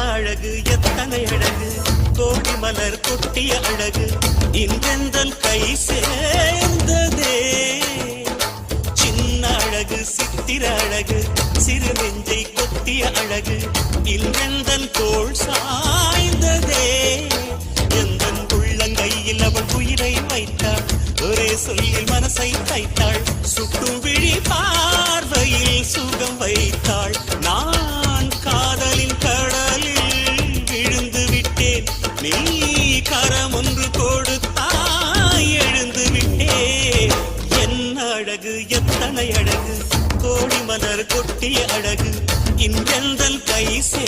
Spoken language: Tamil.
அழகு எத்தனை அழகு கோடி மலர் கொட்டிய அழகு இன்றெந்தல் கை சேர்ந்ததே சின்ன அழகு சித்திர அழகு சிறு நெஞ்சை கொத்திய அழகு இன்றெந்தல் தோள் சாய்ந்ததே எந்தன் உள்ளங்கையில் அவள் உயிரை வைத்தாள் ஒரே சொல்லில் மனசை தைத்தாள் சுட்டும் விழி பார்வையில் சுகம் வைத்தாள் நான் காதலின் கடலில் விழுந்து விட்டேன் நீ கரம் ஒன்று கொடுத்தாய் எழுந்து விட்டேன் என்ன அழகு எத்தனை அழகு கோடி மலர் கொட்டிய அழகு இன்றெந்தல் கை சே